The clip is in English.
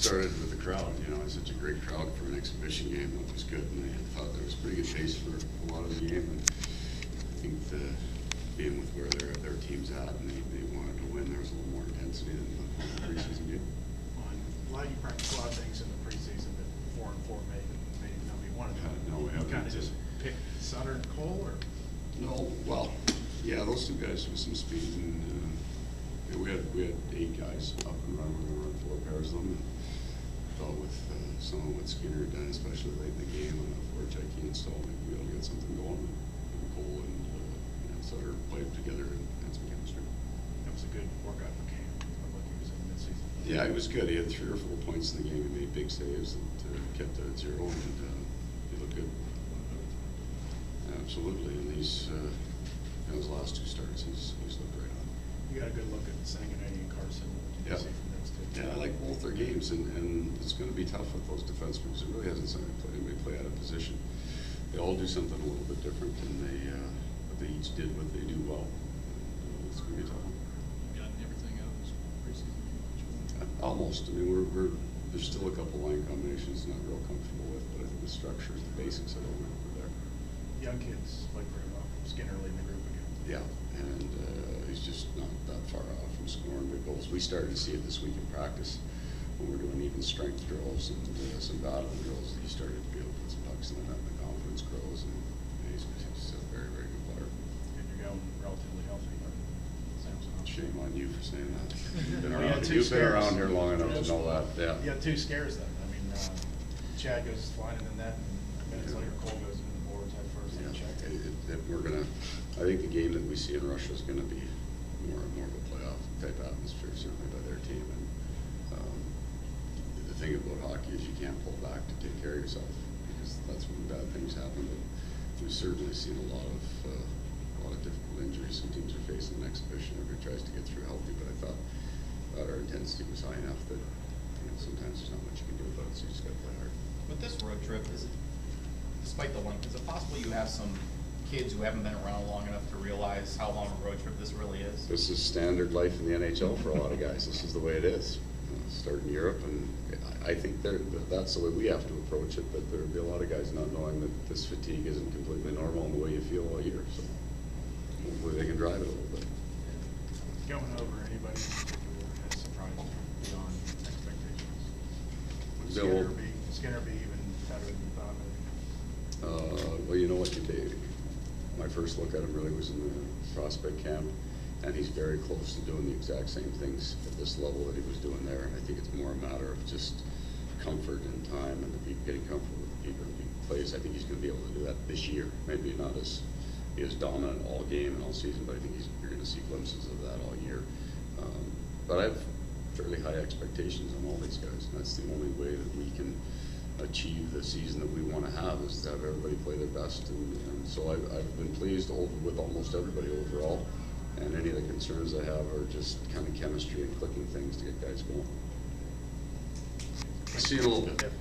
started with the crowd. You know, it's such a great crowd for an exhibition game. That was good, and I thought there was pretty good pace for a lot of the game. And I think being with where their team's at, and they wanted to win, there was a little more intensity than the preseason game. A lot of you practice a lot of things in the preseason that 4 and 4 made even know you wanted to. No, we haven't. Kind of just pick Sutter and Cole, or No, well, yeah, those two guys with some speed, and we had 8 guys up and running. We were on 4 pairs of them. And thought with some of what Skinner had done, especially late in the game, on the forecheck he installed, we'd be able to get something going. And Cole and Sutter played together and had some chemistry. that was a good workout for Cam. Like he was in mid-season. Yeah, he was good. He had 3 or 4 points in the game. He made big saves that kept it at 0, and he looked good. Absolutely, and his last 2 starts, he's looked right on. You got a good look at Sanguinetti and Carson. What did you see from those two? Yeah, I like both their games, and it's going to be tough with those defensemen because it really hasn't seen anybody play out of position. They all do something a little bit different, and but they each did what they do well. It's going to be tough. Gotten everything out of this preseason game? Almost. I mean, there's still a couple line combinations not real comfortable with, but I think the structures, the basics of it were there. Young kids played pretty well. Skinner leading the group again. Yeah, and he's just not that far off from scoring big goals. We started to see it this week in practice when we're doing even strength drills and some battling drills. He started to be able to put some pucks in the net, and the confidence grows, and he's just a very, very good player. And you're going relatively healthy. Samson. Shame on you for saying that. You've been We had around, 2 you've been scares. around here long enough to know that. Yeah. You had 2 scares then. I mean, Chad goes flying in the net, and minutes later Cole goes into the boards head first and check. I think the game that we see in Russia is gonna be more of a playoff type atmosphere, certainly by their team. And the thing about hockey is you can't pull back to take care of yourself, because that's when bad things happen. But we've certainly seen a lot of difficult injuries. Some teams are facing an exhibition. Everybody tries to get through healthy, but I thought our intensity was high enough that sometimes there's not much you can do about it, so you just gotta play hard. With this road trip, is it, despite the length, is it possible you have some kids who haven't been around long enough to realize how long a road trip this really is? This is standard life in the NHL for a lot of guys. This is the way it is. Start in Europe, and I think that's the way we have to approach it, but there'll be a lot of guys not knowing that this fatigue isn't completely normal in the way you feel all year. So hopefully they can drive it a little bit. Going over, anybody in particular has surprised you beyond expectations? Would Skinner be even better than you thought, maybe? Well, you know what, my first look at him really was in the prospect camp, and he's very close to doing the exact same things at this level that he was doing there. And I think it's more a matter of just comfort and time and getting comfortable with the people he plays. I think he's going to be able to do that this year. Maybe not as dominant all game and all season, but I think you're going to see glimpses of that all year. But I have fairly high expectations on all these guys, and that's the only way that we can achieve the season that we want to have, is to have everybody play their best. And so I've been pleased with almost everybody overall, and any of the concerns I have are just kind of chemistry and clicking things to get guys going. See you in a little bit.